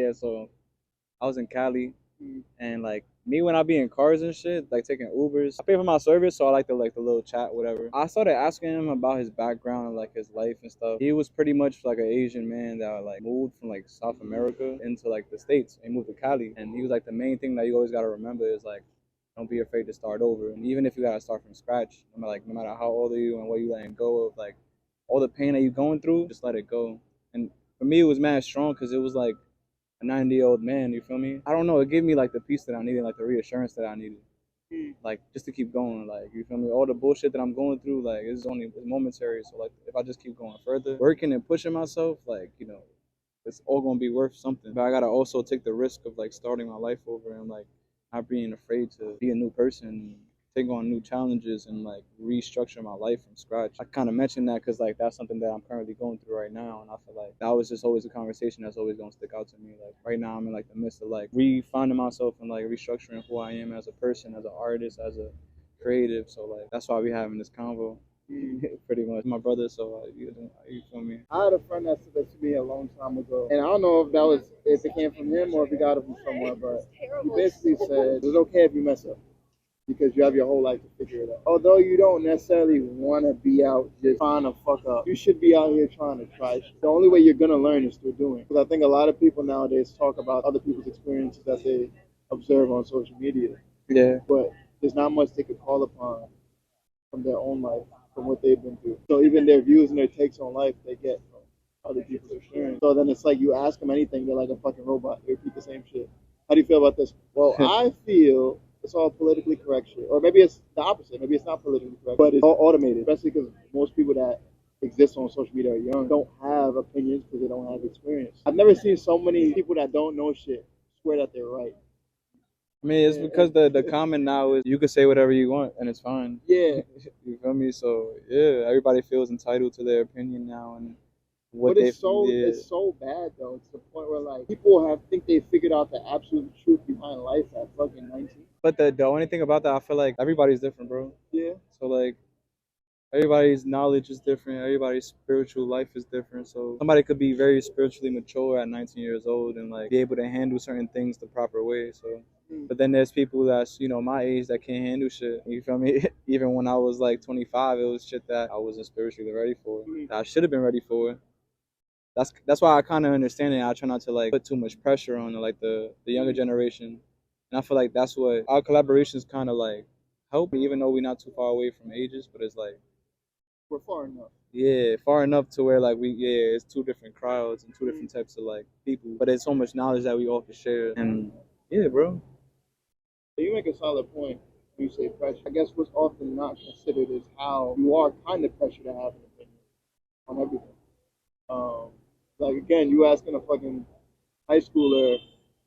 Yeah, so I was in Cali, and like me when I be in cars and shit, like taking Ubers, I pay for my service, so I like the little chat, whatever. I started asking him about his background and like his life and stuff. He was pretty much like an Asian man that like moved from like South America into like the States and moved to Cali. And he was like, the main thing that you always gotta remember is like, don't be afraid to start over. And even if you gotta start from scratch, no matter how old are you and what you letting go of, like all the pain that you going through, just let it go. And for me, it was mad strong because it was like a 90-year-old man, you feel me? I don't know, it gave me like the peace that I needed, like the reassurance that I needed. Like just to keep going, like you feel me? All the bullshit that I'm going through, like it's momentary. So like if I just keep going further, working and pushing myself, like, it's all gonna be worth something. But I gotta also take the risk of like starting my life over and like not being afraid to be a new person, take on new challenges, and like restructure my life from scratch. I kind of mentioned that because like that's something that I'm currently going through right now, and I feel like that was just always a conversation that's always gonna stick out to me. Like right now, I'm in like the midst of like refinding myself and like restructuring who I am as a person, as an artist, as a creative. So like that's why we having this convo. Pretty much my brother, so you feel me? I had a friend that said that to me a long time ago, and I don't know if it came from him or if he got it from somewhere, but he basically said it's okay if you mess up because you have your whole life to figure it out. Although you don't necessarily want to be out just trying to fuck up, you should be out here trying to try shit. The only way you're gonna learn is through doing. Because I think a lot of people nowadays talk about other people's experiences that they observe on social media, Yeah. but there's not much they could call upon from their own life, from what they've been through. So even their views and their takes on life, they get from other people's experience. So then it's like you ask them anything, they're like a fucking robot. They repeat the same shit. How do you feel about this? Well, I feel it's all politically correct shit. Or maybe it's the opposite. Maybe it's not politically correct, but it's all automated, especially because most people that exist on social media are young, don't have opinions because they don't have experience. I've never seen so many people that don't know shit swear that they're right. I mean, it's because the comment now is you can say whatever you want and it's fine. Yeah. You feel me? So yeah, everybody feels entitled to their opinion now and what But they yeah. it's so bad though. It's the point where like people have think they figured out the absolute truth behind life at fucking 19. But the only thing about that, I feel like everybody's different, bro. Yeah. So like everybody's knowledge is different. Everybody's spiritual life is different. So somebody could be very spiritually mature at 19 years old and like be able to handle certain things the proper way. So, but then there's people that's my age that can't handle shit. You feel me? Even when I was like 25, it was shit that I wasn't spiritually ready for. That I should have been ready for. That's why I kind of understand it. I try not to like put too much pressure on like the younger generation, and I feel like that's what our collaborations kind of like help, even though we're not too far away from ages. But it's like we're far enough. Yeah, far enough to where like it's two different crowds and two different types of like people, but there's so much knowledge that we all can share. And yeah, bro. So you make a solid point when you say pressure. I guess what's often not considered is how you are kind of pressured to have an opinion on everything. Like again, you asking a fucking high schooler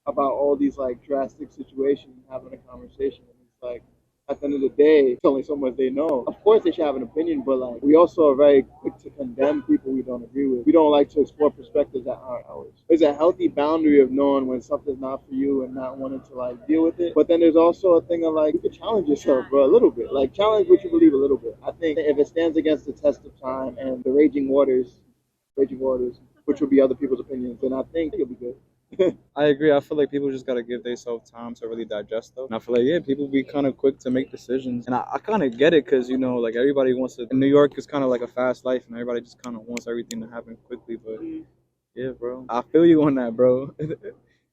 about all these like drastic situations, having a conversation, and it's like at the end of the day, it's only so much they know. Of course, they should have an opinion, but like we also are very quick to condemn people we don't agree with. We don't like to explore perspectives that aren't ours. There's a healthy boundary of knowing when something's not for you and not wanting to like deal with it. But then there's also a thing of like you can challenge yourself, bro, a little bit. Like challenge what you believe a little bit. I think if it stands against the test of time and the raging waters, which will be other people's opinions, then I think it'll be good. I agree. I feel like people just gotta give themselves time to really digest stuff. And I feel like people be kind of quick to make decisions, and I kind of get it because like everybody wants to. In New York, it's kind of like a fast life, and everybody just kind of wants everything to happen quickly. But yeah, bro, I feel you on that, bro.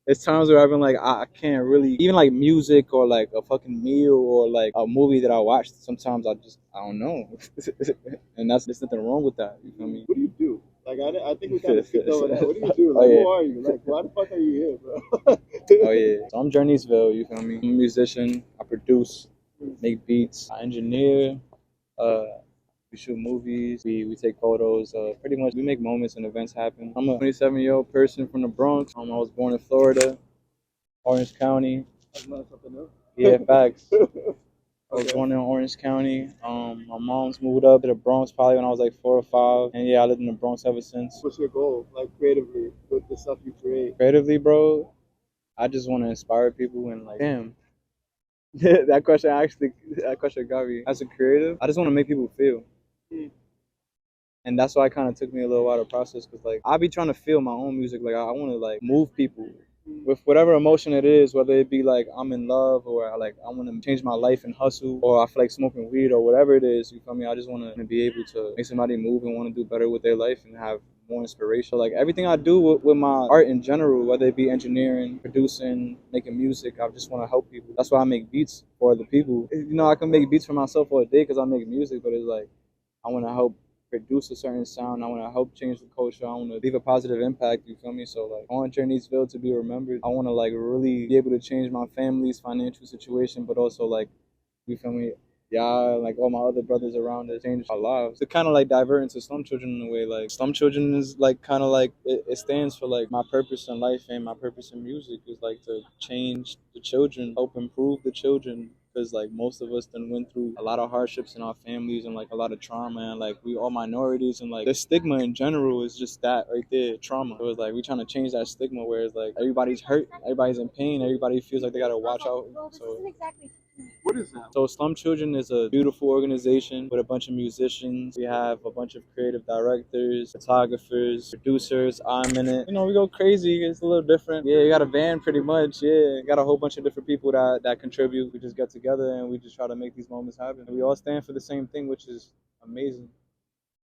It's times where I've been like, I can't really, even like music or like a fucking meal or like a movie that I watched. Sometimes I don't know, and there's nothing wrong with that. You feel me? What do you do? Like, I think we kind of skipped over that. What do you do? Like, who are you? Like, why the fuck are you here, bro? Oh, yeah. So I'm Journeysville, you feel me? I'm a musician. I produce, make beats. I engineer. We shoot movies. We take photos. Pretty much, we make moments and events happen. I'm a 27-year-old person from the Bronx. I was born in Florida, Orange County. That's not something new. Yeah, facts. I was born in Orange County. My mom's moved up to the Bronx probably when I was like 4 or 5. And yeah, I lived in the Bronx ever since. What's your goal, like creatively, with the stuff you create? Creatively, bro, I just want to inspire people and like, damn. that question got me. As a creative, I just want to make people feel. And that's why it kind of took me a little while to process because like I be trying to feel my own music. Like I want to like move people. with whatever emotion it is, whether it be like I'm in love or I want to change my life and hustle, or I feel like smoking weed or whatever it is. You feel me? I just want to be able to make somebody move and want to do better with their life and have more inspiration. Like everything I do with my art in general, whether it be engineering, producing, making music, I just want to help people. That's why I make beats for other people. You know, I can make beats for myself for a day because I make music, but it's like I want to help produce a certain sound. I want to help change the culture. I want to leave a positive impact. You feel me? So like, I want Journeysville to be remembered. I want to like really be able to change my family's financial situation, but also like, you feel me? Yeah, like all my other brothers around us change our lives. To kind of like divert into Slum Children in a way. Like Slum Children is like kind of like it stands for like my purpose in life and my purpose in music is like to change the children, help improve the children. Because like most of us done went through a lot of hardships in our families and like a lot of trauma and like we all minorities and like the stigma in general is just that right there, trauma. So it's like we trying to change that stigma where it's like everybody's hurt, everybody's in pain, everybody feels like they gotta watch out. So What is that? so Slum Children is a beautiful organization with a bunch of musicians. We have a bunch of creative directors, photographers, producers. I'm in it. You know, we go crazy. It's a little different. Yeah, you got a band pretty much. Yeah, got a whole bunch of different people that contribute. We just get together and we just try to make these moments happen. And we all stand for the same thing, which is amazing.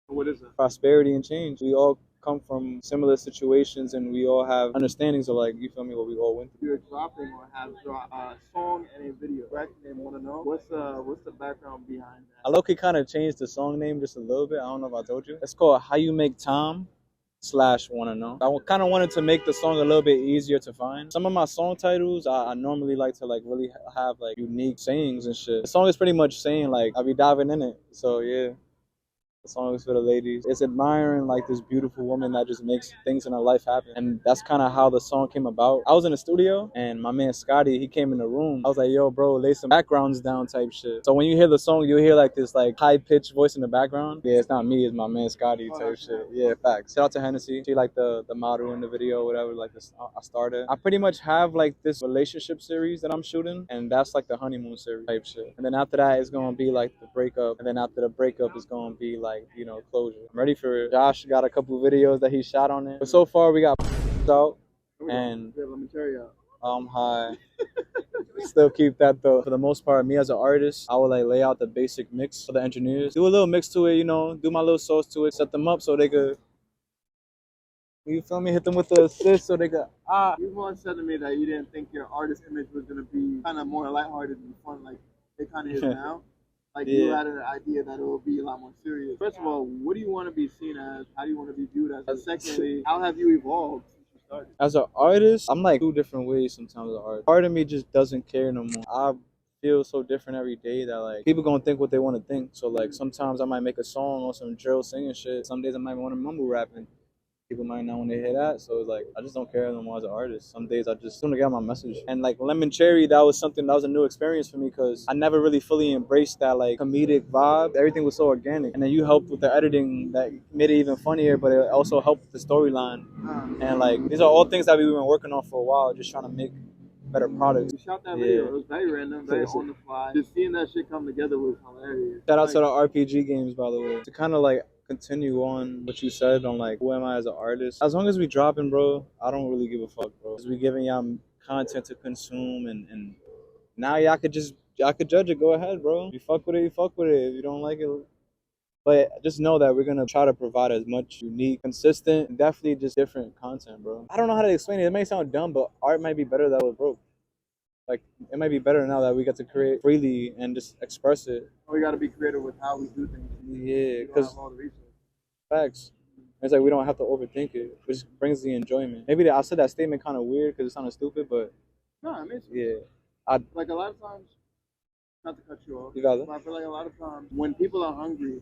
What is that? Prosperity and change. We all come from similar situations and we all have understandings of like, you feel me, what we all went through. You're dropping or have dropped a song and a video, correct? And want to know what's the background behind I that? low-key kind of changed the song name just a little bit. I don't know if I told you. It's called How You Make Time / Wanna Know. I kind of wanted to make the song a little bit easier to find. Some of my song titles, I normally like to like really have like unique sayings and shit. The song is pretty much saying like, I'll be diving in it. So yeah. The song is for the ladies. It's admiring like this beautiful woman that just makes things in her life happen. And that's kind of how the song came about. I was in the studio and my man Scotty, he came in the room. I was like, yo, bro, lay some backgrounds down type shit. So when you hear the song, you'll hear like this like high pitched voice in the background. Yeah, it's not me, it's my man Scotty type shit. Yeah, facts. Shout out to Hennessy. She like the model in the video, whatever, like this, I started. I pretty much have like this relationship series that I'm shooting and that's like the honeymoon series type shit. And then after that, it's gonna be like the breakup. And then after the breakup, it's gonna be like, you know, closure. I'm ready for it. Josh got a couple videos that he shot on it. But so far we got out and Let me tell you. I'm high. Still keep that though. For the most part, me as an artist, I would like lay out the basic mix for the engineers. Do a little mix to it, you know, do my little sauce to it, set them up so they could, you feel me, hit them with the assist so they could, You once said to me that you didn't think your artist image was gonna be kind of more lighthearted and fun like it kind of is now. Like you Yeah. had an idea that it will be a lot more serious. First of all, what do you want to be seen as? How do you want to be viewed as? And secondly, how have you evolved since you started? As an artist, I'm like two different ways sometimes as an artist. Part of me just doesn't care no more. I feel so different every day that like people gonna think what they want to think. So like sometimes I might make a song or some drill singing shit. Some days I might want to mumble rapping. People might not want to hear that. So it's like I just don't care no more as an artist. Some days I just want to get my message. And like Lemon Cherry, that was a new experience for me because I never really fully embraced that like comedic vibe. Everything was so organic. And then you helped with the editing that made it even funnier, but it also helped with the storyline. And like these are all things that we've been working on for a while, just trying to make better products. You shot that video. It was very random, very on the fly. Just seeing that shit come together was hilarious. Shout out to the RPG games, by the way. To kind of like continue on what you said on like who am I as an artist. As long as we dropping, bro, I don't really give a fuck, bro. Cause we giving y'all content to consume and now y'all could judge it. Go ahead, bro. If you fuck with it, you fuck with it. If you don't like it. But just know that we're gonna try to provide as much unique, consistent, and definitely just different content, bro. I don't know how to explain it. It may sound dumb, but art might be better that was broke. Like it might be better now that we get to create freely and just express it. We got to be creative with how we do things. Yeah, because facts. It's like we don't have to overthink it, which brings the enjoyment. Maybe I said that statement kind of weird because it sounded stupid, but no, it makes sense. Yeah, like a lot of times, not to cut you off, you got it. But I feel like a lot of times when people are hungry,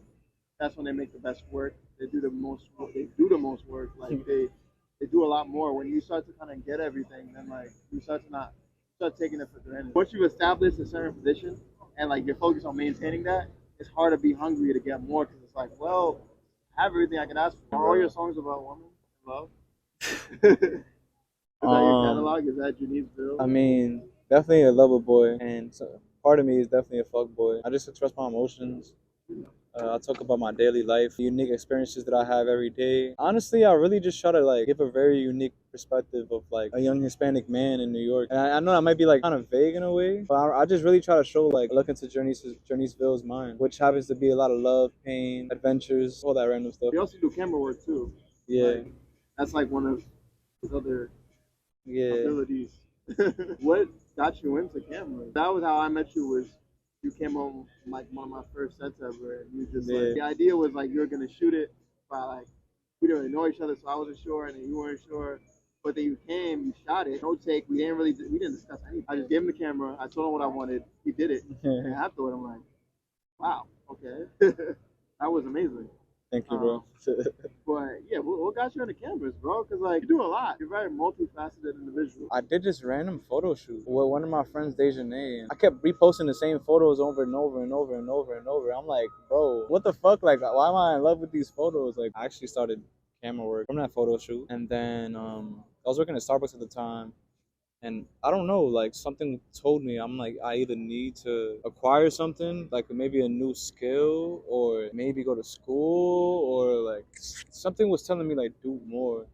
that's when they make the best work. They do the most. They do the most work. Like they do a lot more. When you start to kind of get everything, then like you start taking it for granted. Once you've established a certain position and like you're focused on maintaining that, it's hard to be hungry to get more because it's like, well, I have everything I can ask for. Are all your songs about women? Love? Is that your catalog? Is that Journeysville? I mean, definitely a lover boy, and so part of me is definitely a fuck boy. I just express my emotions. I talk about my daily life, unique experiences that I have every day. Honestly, I really just try to like give a very unique perspective of like a young Hispanic man in New York. And I know that might be like kind of vague in a way, but I just really try to show like a look into Journeysville's mind, which happens to be a lot of love, pain, adventures, all that random stuff. You also do camera work too. Yeah, Like that's like one of his other yeah. abilities. What got you into camera? That was how I met you. Was you came home like one of my first sets ever, and you just Yeah. like the idea was like you were gonna shoot it by like we didn't really know each other, so I wasn't sure, and then you weren't sure. But then you came, you shot it, no take. We didn't discuss anything. I just gave him the camera. I told him what I wanted. He did it, and afterward, I'm like, wow, okay, that was amazing. Thank you, bro. But yeah, what got you into cameras, bro? Because like you do a lot. You're a very multifaceted individual. I did this random photo shoot with one of my friends, Dejanay, and I kept reposting the same photos over and over and over and over and over. I'm like, bro, what the fuck? Like, why am I in love with these photos? Like, I actually started camera work from that photo shoot, and then I was working at Starbucks at the time. And I don't know, like something told me, I'm like, I either need to acquire something, like maybe a new skill, or maybe go to school, or like something was telling me like do more.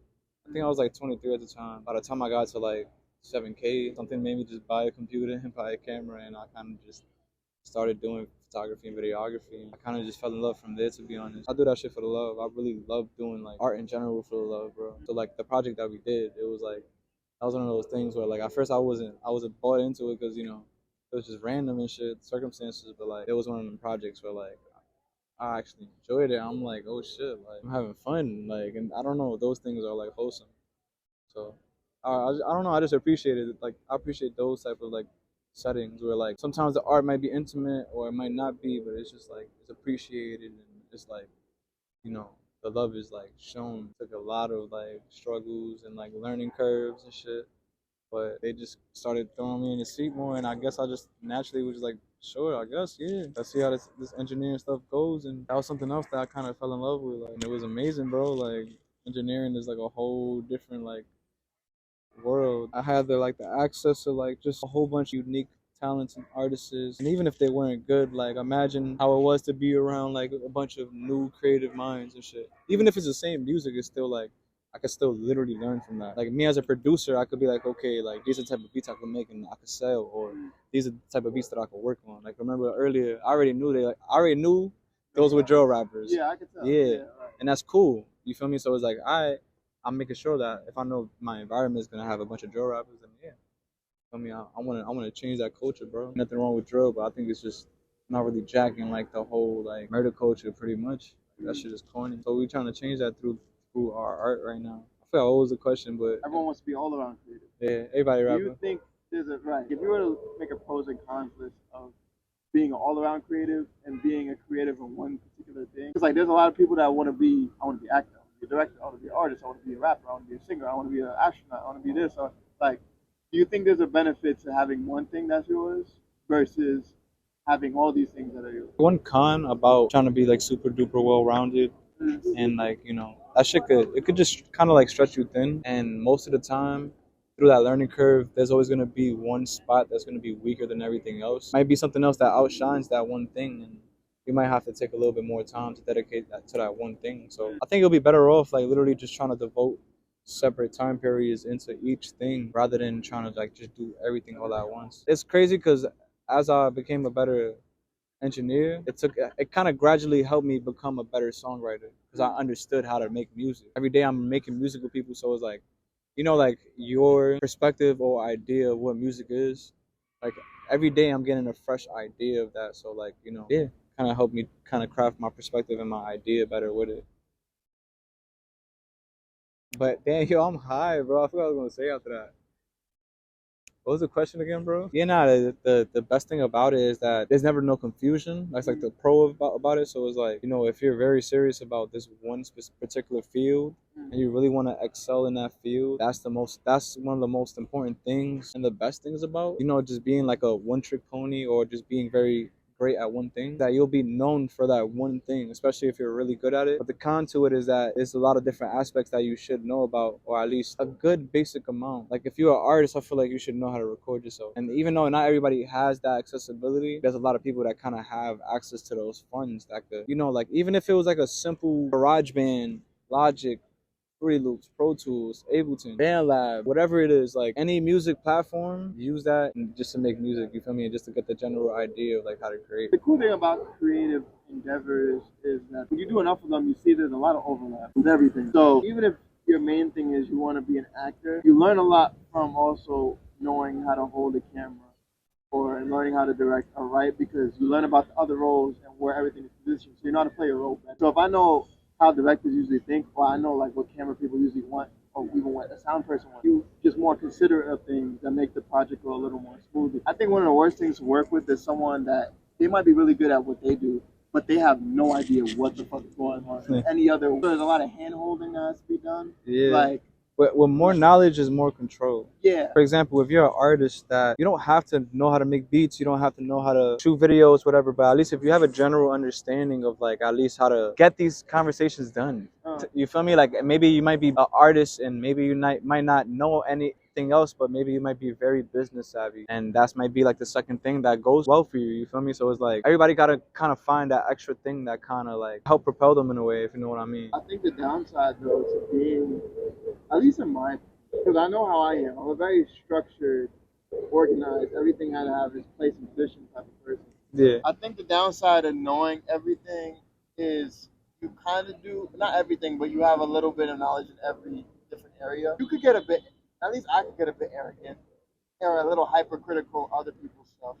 I think I was like 23 at the time. By the time I got to like 7K, something made me just buy a computer and buy a camera, and I kind of just started doing photography and videography. I kind of just fell in love from there, to be honest. I do that shit for the love. I really love doing like art in general for the love, bro. So like the project that we did, it was like that was one of those things where like at first I wasn't bought into it because it was just random and shit circumstances, but like it was one of them projects where like I actually enjoyed it. I'm like, oh shit, like I'm having fun, like, and I don't know, those things are like wholesome. So I don't know, I just appreciate it. Like I appreciate those type of like settings where like sometimes the art might be intimate or it might not be, but it's just like it's appreciated and it's like you know, the love is like shown. Took a lot of like struggles and like learning curves and shit. But they just started throwing me in the seat more, and I guess I just naturally was just like, sure, I guess, yeah. Let's see how this engineering stuff goes, and that was something else that I kind of fell in love with. Like, and it was amazing, bro. Like, engineering is like a whole different like world. I had the access to like just a whole bunch of unique talents and artists, and even if they weren't good, like imagine how it was to be around like a bunch of new creative minds and shit. Even if it's the same music, it's still like I could still literally learn from that. Like me as a producer, I could be like, okay, like these are the type of beats I could make and I could sell, or these are the type of beats that I could work on. Like remember earlier, I already knew those were drill rappers. Yeah, I could tell. Yeah, Right. and that's cool. You feel me? So it's like I'm making sure that if I know my environment is gonna have a bunch of drill rappers, then yeah, I mean, I wanna change that culture, bro. Nothing wrong with drill, but I think it's just not really jacking like the whole like murder culture, pretty much. That shit is corny. So we trying to change that through our art right now. I feel what was the question, but Everyone wants to be all around creative. yeah, everybody Do rapper. you think there's a right? If you were to make a pros and cons list of being an all around creative and being a creative in one particular thing, because like there's a lot of people that I want to be actor, I want to be a director, I want to be an artist, I want to be a rapper, I want to be a singer, I want to be an astronaut, I want to be this. Or like, do you think there's a benefit to having one thing that's yours versus having all these things that are yours? One con about trying to be like super duper well rounded and like that shit could just kind of like stretch you thin, and most of the time through that learning curve there's always going to be one spot that's going to be weaker than everything else. Might be something else that outshines that one thing, and you might have to take a little bit more time to dedicate that to that one thing. So I think you'll be better off like literally just trying to devote separate time periods into each thing rather than trying to like just do everything all at once. It's crazy because as I became a better engineer, it kind of gradually helped me become a better songwriter because I understood how to make music. Every day I'm making music with people, so it's like, like your perspective or idea of what music is. Like every day I'm getting a fresh idea of that. So like, yeah, kind of helped me kind of craft my perspective and my idea better with it. But damn, yo, I'm high, bro. I forgot what I was gonna say after that. What was the question again, bro? Yeah, nah, the best thing about it is that there's never no confusion. That's like the pro about it. So it's like, if you're very serious about this one particular field and you really want to excel in that field, that's one of the most important things and the best things about, just being like a one trick pony or just being very great at one thing, that you'll be known for that one thing, especially if you're really good at it. But the con to it is that there's a lot of different aspects that you should know about, or at least a good basic amount. Like if you're an artist, I feel like you should know how to record yourself. And even though not everybody has that accessibility, there's a lot of people that kind of have access to those funds that could, like even if it was like a simple GarageBand, Logic, Fruity Loops, Pro Tools, Ableton, BandLab, whatever it is, like any music platform, use that just to make music, you feel me? And just to get the general idea of like how to create. The cool thing about creative endeavors is that when you do enough of them, you see there's a lot of overlap with everything. So even if your main thing is you want to be an actor, you learn a lot from also knowing how to hold a camera or learning how to direct or write, because you learn about the other roles and where everything is positioned. So you know how to play your role better. So if I know how directors usually think, or I know like what camera people usually want, or even what a sound person wants, you just more considerate of things that make the project go a little more smoothly. I think one of the worst things to work with is someone that they might be really good at what they do, but they have no idea what the fuck is going on. Any other, there's a lot of hand holding that has to be done. Yeah. Like, but with more knowledge is more control. yeah. For example, if you're an artist that you don't have to know how to make beats, you don't have to know how to shoot videos, whatever, but at least if you have a general understanding of like at least how to get these conversations done. You feel me? Like maybe you might be an artist and maybe you might not know anything else, but maybe you might be very business savvy, and that's might be like the second thing that goes well for you. You feel me? So it's like everybody gotta kind of find that extra thing that kind of like help propel them in a way, if you know what I mean. I think the downside though to being, at least in my, because I know how I am. I'm a very structured, organized, everything had to have its place and position type of person. Yeah. I think the downside of knowing everything is you kind of do, not everything, but you have a little bit of knowledge in every different area. You could get a bit, at least I could get a bit arrogant or a little hypercritical of other people's stuff.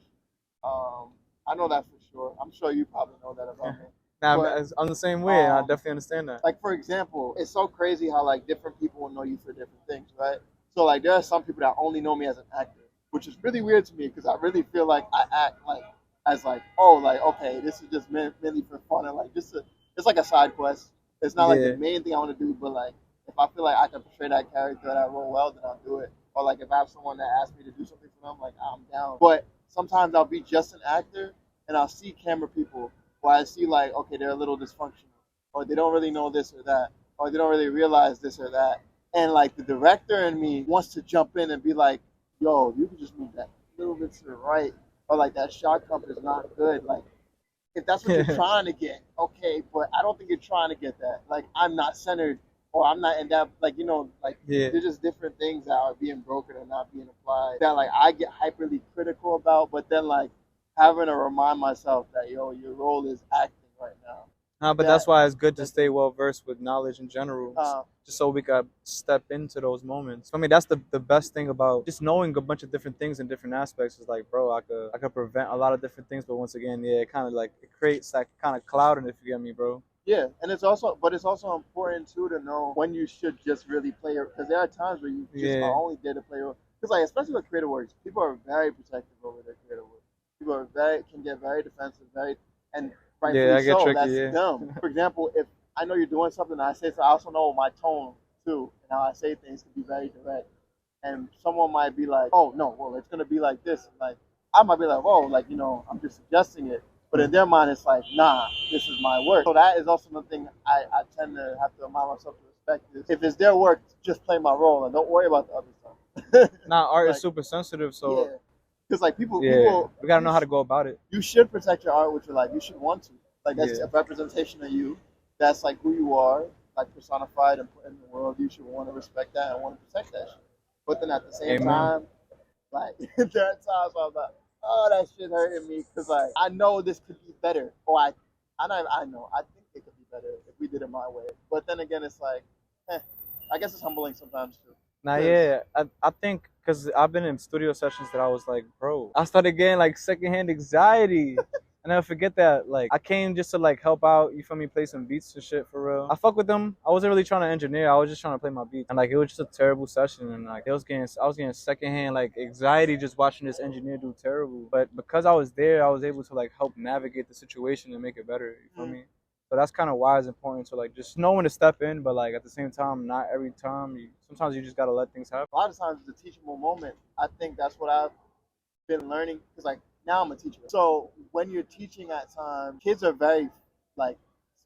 I know that for sure. I'm sure you probably know that about me. Nah, I'm the same way. I definitely understand that. Like, for example, it's so crazy how like different people will know you for different things, right? So like there are some people that only know me as an actor, which is really weird to me because I really feel like I act like as like, oh, like okay, this is just mainly for fun and like just it's like a side quest. It's not like the main thing I want to do, but like if I feel like I can portray that character, that role well, then I'll do it. Or like if I have someone that asks me to do something for them, like I'm down. But sometimes I'll be just an actor and I'll see camera people where I see like, okay, they're a little dysfunctional, or they don't really know this or that, or they don't really realize this or that. And like the director in me wants to jump in and be like, yo, you can just move that a little bit to the right, or like that shot cup is not good. Like if that's what you're trying to get, okay, but I don't think you're trying to get that. Like I'm not centered, or I'm not in that, like, you know, like there's just different things that are being broken or not being applied that like I get hyperly critical about, but then like having to remind myself that, yo, your role is acting right now. But that's why it's good to stay well versed with knowledge in general, just so we can step into those moments. I mean, that's the best thing about just knowing a bunch of different things in different aspects. Is like, bro, I could prevent a lot of different things, but once again, it kind of like it creates that kind of clouding, if you get me, bro. Yeah, and it's also important too to know when you should just really play your, because there are times where you just are only there to play your, because like especially with creative works, people are very protective over their creative work. People are can get very defensive, and rightfully so. Tricky, that's dumb. For example, if I know you're doing something and I say so, I also know my tone too, and how I say things can be very direct. And someone might be like, "Oh no, well it's gonna be like this." Like I might be like, "Oh, like you know, I'm just suggesting it," but in their mind it's like, "Nah, this is my work." So that is also something I tend to have to remind myself to respect. If it's their work, just play my role and don't worry about the other stuff. Art like, is super sensitive, so. Yeah. Because like people, we gotta know how to go about it. You should protect your art with your life. You should want to. Like that's a representation of you. That's like who you are, like personified and put in the world. You should want to respect that and want to protect that shit. But then at the same time, like there are times where I'm like, oh, that shit hurting me because like I know this could be better, or I know I think it could be better if we did it my way. But then again, it's like, I guess it's humbling sometimes too. I think because I've been in studio sessions that I was like, bro, I started getting like secondhand anxiety. I never forget that. Like, I came just to like help out, you feel me, play some beats and shit for real. I fuck with them. I wasn't really trying to engineer. I was just trying to play my beats. And like, it was just a terrible session. And like, I was getting secondhand like anxiety just watching this engineer do terrible. But because I was there, I was able to like help navigate the situation and make it better. You feel me? So that's kind of why it's important to like just know when to step in, but like at the same time, not every time. Sometimes you just gotta let things happen. A lot of times it's a teachable moment. I think that's what I've been learning, because like now I'm a teacher. So when you're teaching at times, kids are very like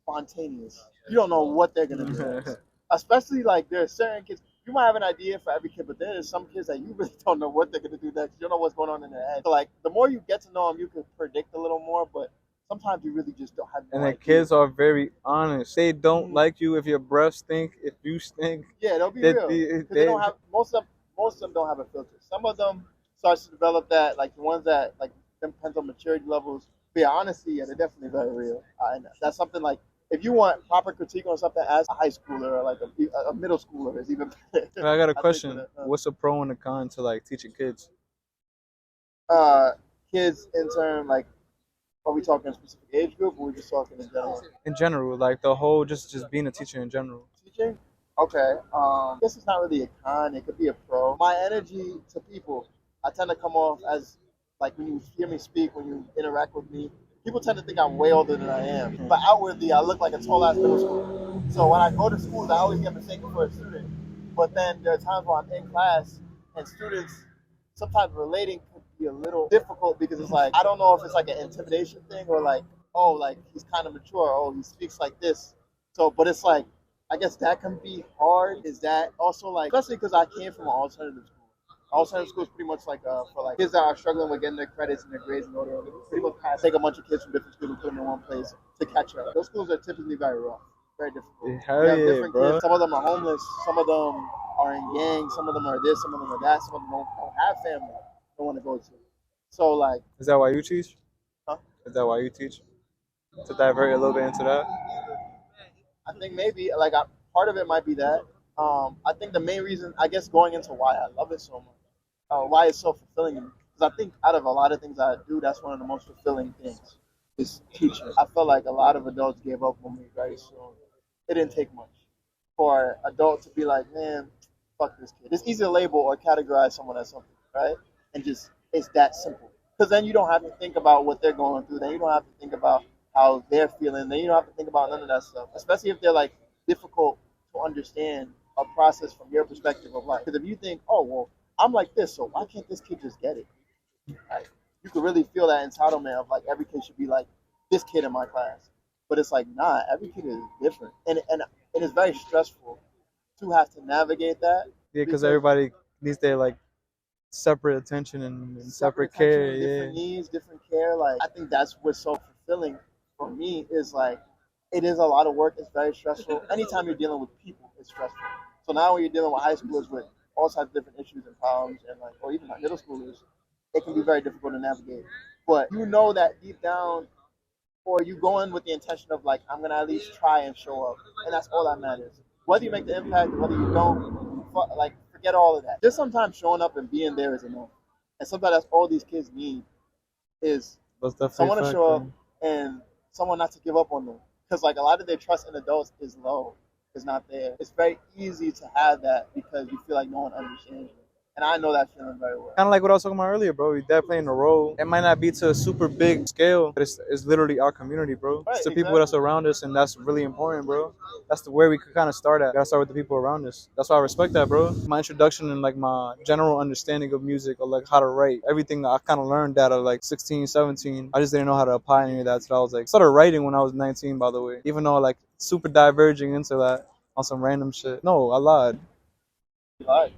spontaneous. You don't know what they're gonna do next. Especially like there are certain kids. You might have an idea for every kid, but there are some kids that you really don't know what they're gonna do next. You don't know what's going on in their head. So like the more you get to know them, you can predict a little more. But sometimes you really just don't have. And then kids are very honest. They don't like you if your breath stink, if you stink. Yeah, they'll be real. Because they don't have most of them don't have a filter. Some of them starts to develop that, like the ones that like depends on maturity levels. But yeah, honestly, yeah, they're definitely very real. And that's something like if you want proper critique on something as a high schooler or like a middle schooler is even better. I got a question. What's a pro and a con to like teaching kids? Kids in turn like. Are we talking a specific age group, or are we just talking in general? In general, like the whole, just being a teacher in general. Teaching? Okay. I guess it's not really a con. It could be a pro. My energy to people, I tend to come off as, like when you hear me speak, when you interact with me, people tend to think I'm way older than I am. But outwardly, I look like a tall-ass middle schooler. So when I go to schools, I always get mistaken for a student. But then there are times where I'm in class, and students sometimes relating could be a little difficult because it's like I don't know if it's like an intimidation thing or like, oh, like he's kind of mature, oh, he speaks like this. So but it's like I guess that can be hard. Is that also like, especially because I came from an alternative school. Alternative school is pretty much like for like kids that are struggling with getting their credits and their grades in order. Pretty much take a bunch of kids from different schools and put them in one place to catch up. Those schools are typically very rough, very difficult. Hell yeah, different bro. kids. Some of them are homeless. Some of them are in gangs. Some of them are this. Some of them are that. Some of them don't have family. Don't want to go to. So like, is that why you teach? Huh? Is that why you teach? To divert a little bit into that. I think maybe like part of it might be that. I think the main reason, I guess, going into why I love it so much, why it's so fulfilling, because I think out of a lot of things I do, that's one of the most fulfilling things is teaching. I feel like a lot of adults gave up on me very soon. It didn't take much for an adult to be like, man, fuck this kid. It's easy to label or categorize someone as something, right? And just it's that simple. Because then you don't have to think about what they're going through. Then you don't have to think about how they're feeling. Then you don't have to think about none of that stuff. Especially if they're like difficult to understand a process from your perspective of life. Because if you think, oh well, I'm like this, so why can't this kid just get it? Like, you could really feel that entitlement of like every kid should be like this kid in my class. But it's like, nah, every kid is different, and it is very stressful to have to navigate that. Yeah, because everybody needs their like separate attention and separate care. Different needs, different care. Like I think that's what's so fulfilling for me is like it is a lot of work. It's very stressful. Anytime you're dealing with people, it's stressful. So now when you're dealing with high schoolers with all types of different issues and problems, and like or even like middle schoolers, it can be very difficult to navigate. But you know that deep down, or you go in with the intention of like I'm gonna at least try and show up, and that's all that matters. Whether you make the impact, whether you don't, like forget all of that. Just sometimes showing up and being there is enough. And sometimes that's all these kids need is someone to show up and someone not to give up on them. Because like a lot of their trust in adults is low, is not there. It's very easy to have that because you feel like no one understands you. And I know that feeling very well. Kind of like what I was talking about earlier, bro. We definitely in a role. It might not be to a super big scale, but it's literally our community, bro. Right, it's the people that's around us, and that's really important, bro. That's where we could kind of start at. Gotta start with the people around us. That's why I respect that, bro. My introduction and like my general understanding of music or like how to write, everything I kind of learned that at like 16, 17. I just didn't know how to apply any of that. So I was like, started writing when I was 19, by the way. Even though like super diverging into that on some random shit. No, I lied. You lied.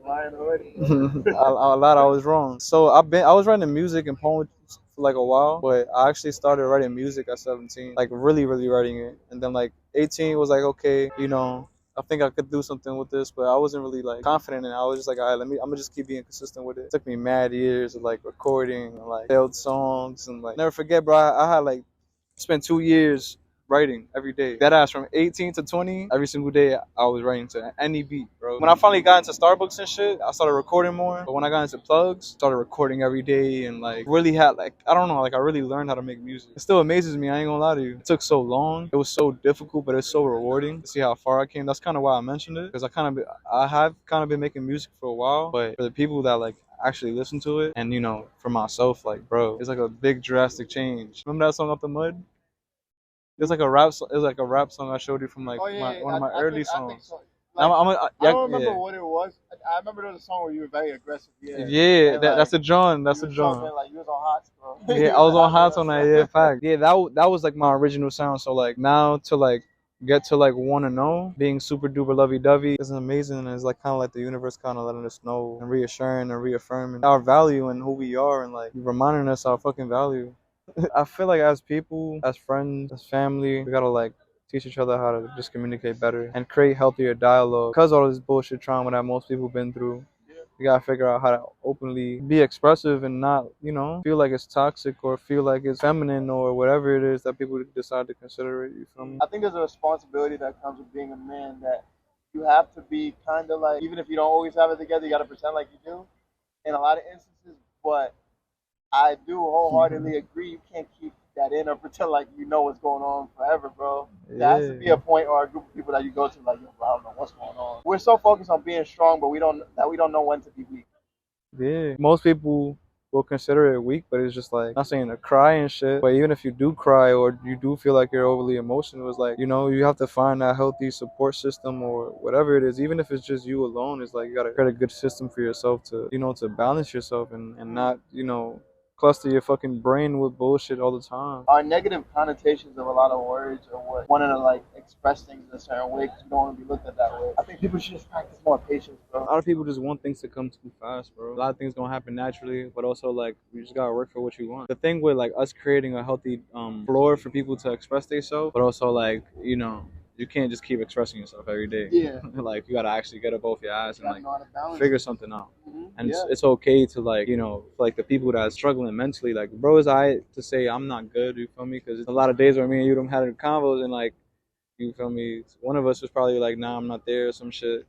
Lying already. I lied. I was wrong. So I was writing music and poems for like a while, but I actually started writing music at 17, like really, really writing it. And then like 18 was like, okay, you know, I think I could do something with this, but I wasn't really like confident in it. I was just like, all right, I'm gonna just keep being consistent with it. It took me mad years of like recording and like failed songs and like never forget, bro. I had like spent 2 years writing every day. That ass from 18 to 20, every single day I was writing to any beat, bro. When I finally got into Starbucks and shit, I started recording more. But when I got into plugs, started recording every day and like really had like, I don't know, like I really learned how to make music. It still amazes me, I ain't gonna lie to you. It took so long. It was so difficult, but it's so rewarding to see how far I came. That's kind of why I mentioned it. Because I have kind of been making music for a while, but for the people that like actually listen to it and, you know, for myself, like, bro, it's like a big drastic change. Remember that song Up the Mud? It was like a rap song I showed you from like one of my early songs. Like, I don't remember yeah. what it was. I remember there was a song where you were very aggressive. Yeah. Yeah, And that's a like John. That's you a was John. talking like you was on hots, bro. Yeah, I was on hot on that. Yeah, fact. Yeah, that was like my original sound. So like now to like get to like want to know, being super duper lovey dovey is amazing. And it's like kind of like the universe kind of letting us know and reassuring and reaffirming our value and who we are and like reminding us our fucking value. I feel like as people, as friends, as family, we gotta like teach each other how to just communicate better and create healthier dialogue. Because all this bullshit trauma that most people been through, you gotta figure out how to openly be expressive and not, feel like it's toxic or feel like it's feminine or whatever it is that people decide to consider it. You feel me? I think there's a responsibility that comes with being a man that you have to be kind of like, even if you don't always have it together, you got to pretend like you do in a lot of instances. But I do wholeheartedly agree you can't keep that in or pretend like you know what's going on forever, bro. There has to be a point or a group of people that you go to like, yo, bro, I don't know what's going on. We're so focused on being strong, but we don't know when to be weak. Yeah. Most people will consider it weak, but it's just like not saying to cry and shit. But even if you do cry or you do feel like you're overly emotional, it's like, you have to find that healthy support system or whatever it is. Even if it's just you alone, it's like you gotta create a good system for yourself to, to balance yourself and not, cluster your fucking brain with bullshit all the time. Our negative connotations of a lot of words or what wanting to like express things in a certain way because we don't want to be looked at that way. I think people should just practice more patience, bro. A lot of people just want things to come too fast, bro. A lot of things gonna happen naturally, but also like you just gotta work for what you want. The thing with like us creating a healthy floor for people to express themselves, but also like you can't just keep expressing yourself every day. Yeah. Like you gotta actually get up off your ass and like figure figure something out. And it's okay to like like the people that are struggling mentally, like bro, it's alright to say I'm not good. You feel me? Because a lot of days where me and you don't have convos and like you feel me. One of us was probably like, nah, I'm not there or some shit.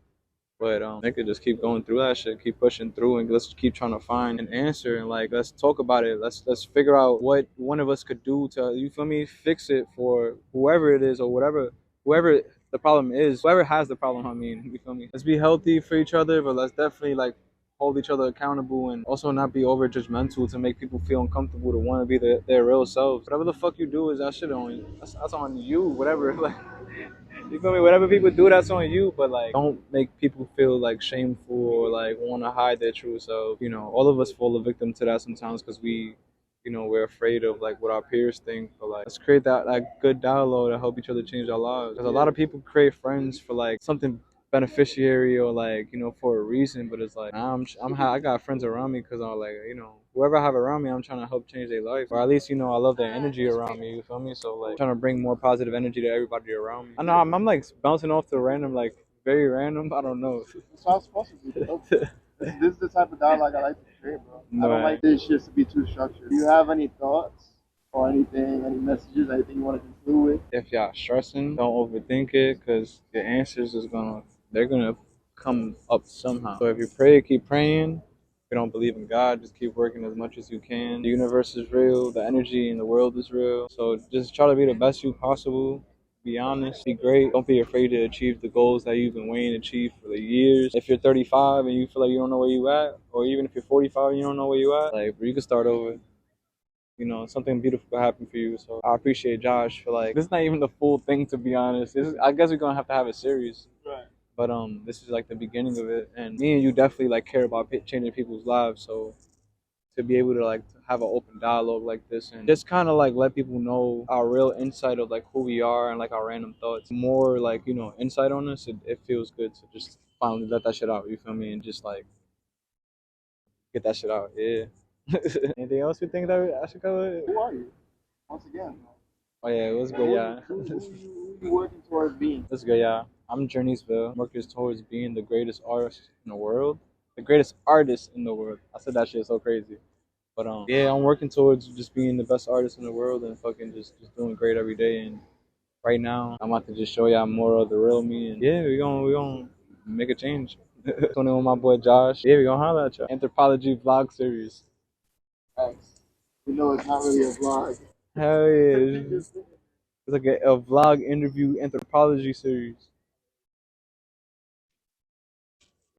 But they could just keep going through that shit, keep pushing through, and let's keep trying to find an answer and like let's talk about it. Let's figure out what one of us could do to you feel me fix it for whoever it is or whoever the problem is, whoever has the problem. I mean, you feel me? Let's be healthy for each other, but let's definitely like hold each other accountable and also not be over judgmental to make people feel uncomfortable to want to be their real selves. Whatever the fuck you do is that shit on you. That's on you. Whatever like. You feel me? Whatever people do, that's on you. But like, don't make people feel like shameful or like want to hide their true self. All of us fall a victim to that sometimes because we're afraid of like what our peers think. But like, let's create that like good dialogue to help each other change our lives. Because a lot of people create friends for like something beneficiary or like for a reason, but it's like I got friends around me because I'm like whoever I have around me, I'm trying to help change their life, or at least I love their energy around me. You feel me? So like trying to bring more positive energy to everybody around me. I know I'm like bouncing off to random, like very random. I don't know. That's how it's supposed to be, bro. This is the type of dialogue I like to create, bro. I don't like this shit to be too structured. Do you have any thoughts or anything, any messages, anything you want to conclude with? If y'all stressing, don't overthink it, because the answers they're gonna come up somehow. So if you pray, keep praying. If you don't believe in God, just keep working as much as you can. The universe is real, the energy in the world is real. So just try to be the best you possible. Be honest, be great. Don't be afraid to achieve the goals that you've been waiting to achieve for the years. If you're 35 and you feel like you don't know where you at, or even if you're 45 and you don't know where you at, like you can start over. Something beautiful could happen for you. So I appreciate Josh for like, this is not even the full thing, to be honest. I guess we're gonna have to have a series. Right. But this is like the beginning of it, and me and you definitely like care about changing people's lives. So to be able to like have an open dialogue like this and just kind of like let people know our real insight of like who we are and like our random thoughts, more like insight on us. It feels good to just finally let that shit out. You feel me? And just like get that shit out. Yeah. Anything else you think that I should cover? Who are you? Once again. Oh yeah, what's good, yeah. Who you working towards being? What's good, yeah. I'm Journeysville. I'm working towards being the greatest artist in the world. The greatest artist in the world. I said that shit so crazy. But yeah, I'm working towards just being the best artist in the world and fucking just doing great every day. And right now, I'm about to just show y'all more of the real me. And yeah, we gonna make a change. Tuning with my boy Josh. Yeah, we gonna holler at y'all. Anthropology vlog series. Thanks. We know it's not really a vlog. Hell yeah. It's like a vlog interview anthropology series.